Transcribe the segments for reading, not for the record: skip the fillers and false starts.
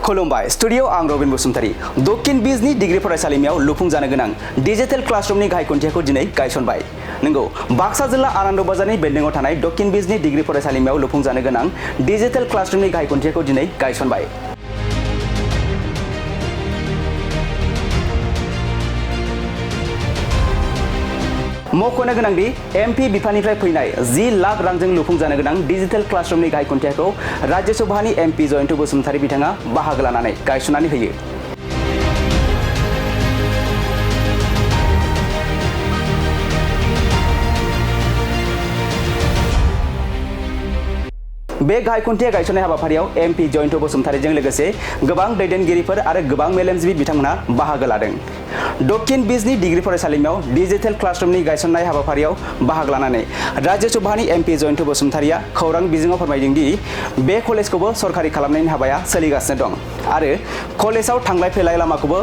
खुलुमबाय स्टुडियो आं रबिन बसुमतारी दक्षिण बिजनी डिग्री फरायसालिमायाव लुफुंजानो गोनां डिजिटल क्लासरूमनि गाहाय खुन्थियाखौ दिनै गायसनबाय। नंगौ बाक्सा जिल्ला आनन्द बाजारनि बिल्डिंआव थानाय दक्षिण बिजनी डिग्री फरायसालिमायाव लुफुंजानो गोनां डिजिटल क्लासरूमनि गाहाय खुन्थियाखौ दिनै गायसनबाय। मख'नो गोनांदि एमपि बिफाननिफ्राय फैनाय 10 लाख रांजों लुफुंजानो गोनां डिजिटल क्लासरूमनि गाहाय खुन्थियाखौ राज्य सभानि एमपि जयन्त बसुमतारी बिथाङा बाहागो लानानै गायसननानै होयो। बे गाहाय खुन्थिया गायसननाय हाबाफारियाव एमपि जयन्त बसुमतारीजों लोगोसे गोबां दैदेनगिरिफोर आरो गोबां मेलेमजिबि बिथांमोना बाहागो लादों। दक्षिण बिजनी डिग्री फरायसालिमायाव डिजिटल क्लासरूमनि गायसननाय हाबाफारियाव बाहागो लानानै राज्य सभानि एमपि जयन्त बसुमतारीया खौरां बिजोङाव फोरमायदों दि बे कलेजखौबो सरकारि खालामनायनि हाबाया सोलिगासिनो दं आरो कलेजाव थांलाय फैलाय लामाखौबो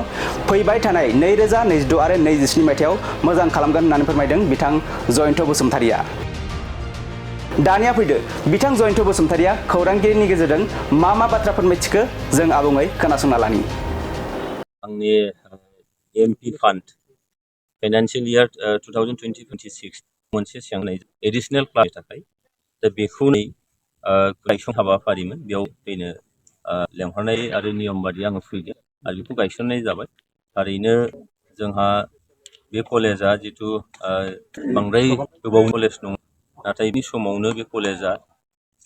फैबाय थानाय 2026 आरो 27 मायथाइयाव मोजां खालामगोन होननानै फोरमायदों बिथां जयन्त बसुमतारीया। दानिया फैदो बिथां जयन्त बसुमतारीया खौरांगिरिनि गेजेरजों मा बाथ्रा फोरमायथिखो जों आबुङै खोनासंना लानि। आंनि एमपि फान्ड फाइनान्सियेल इयार 2020-26 मोनसे सिगांनाय एडिशनेल क्लासनि थाखाय दा बेखौ गायसन हाबाफारिमोन बेयाव फैनो लेंहरनाय आरो नियम बादि आङो फैदों आरो बेखौ गायसननाय जाबाय। थारैनो जोंहा बे कलेजा जितु बांद्राय गोबाव कलेज नङा नाथाय बे समावनो बे कलेजा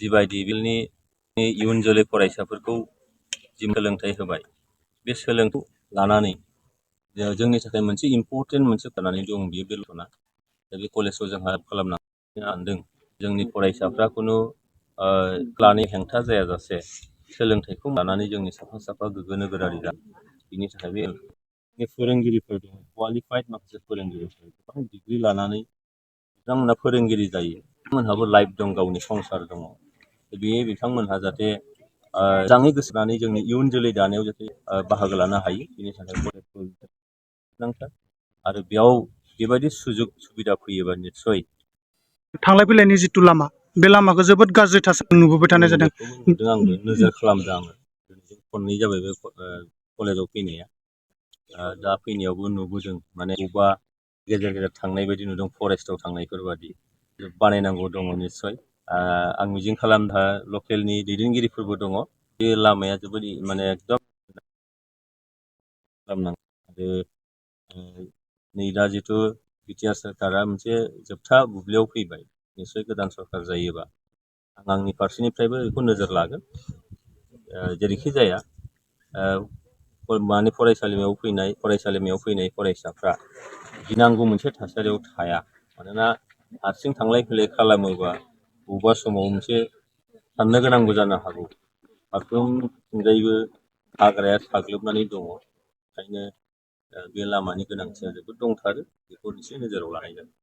जिबायदि बिलनि इयुन जोलै फरायसाफोरखौ जि सोलोंथाइ होबाय बे सोलोंथाइखौ लानानै जोंनि थाखाय मोनसे इम्परटेन्ट मोनसे जानानै दं बियो बेल'ना दा बे कलेजखौ जोंहा खालामनो हादों जोंनि फरायसाफ्रा खुनु लानो हेंथा जायाजासे सोलोंथाइखौ लानानै जोंनि साफा गोग्गो नोगोरारि जानो बिनि थाखाय बे फोरोंगिरिफोर दङ क्वालिफाइड माखासे फोरोंगिरिफोर गोबां डिग्रि लानानै बिथांमोनहा फोरोंगिरि जायो बिथांमोनहाबो लाइफ दं गावनि संसार दङ बे बिथांमोनहा जाहाथे मोजाङै गोसो होनानै जोंनि इयुन जोलै दानायाव जाहाथे बाहागो लानो हायो बिनि थाखाय गोनांथार आरो बेयाव बेबायदि सुजुग सुबिदा फैयोबा निस्सय थांलाय फैलायनि जिथु लामा बे लामाखौ जोबोद गाज्रि थासारि नुबोबाय थानाय जादों। आंबो नोजोर खालामदों आङो खननै जाबाय बे कलेजाव फैनाया दा फैनायावबो नुबोदों माने बबेबा गेजेर गेजेर थांनाय बायदि नुदों फरेस्टआव थांनायफोर बादि बानायनांगौ दङ निस्सय आं मिजिं खालामदा लकेलनि दैदेनगिरिफोरबो दङ बे लामाया जोबोद माने एकदम खालामनांगौ आरो नै दा जिथु बिटिआर सरकारा मोनसे जोबथा बुब्लियाव फैबाय निस्सय गोदान सरकार जायोबा आं आंनि फारसेनिफ्रायबो बेखौ नोजोर लागोन जेरैखि जाया माने फरायसालिमायाव फैनाय फरायसाफ्रा गिनांगौ मोनसे थासारियाव थाया मानोना हारसिं थांलाय फैलाय खालामोबा बबेबा समाव मोनसे साननो गोनांबो जानो हागौ फारफ्रोमथिंजायबो हाग्राया साग्लोबनानै दङ ओंखायनो बे लामानि गोनांथिया जोबोद दंथारो बेखौ एसे नोजोराव लानाय जादों।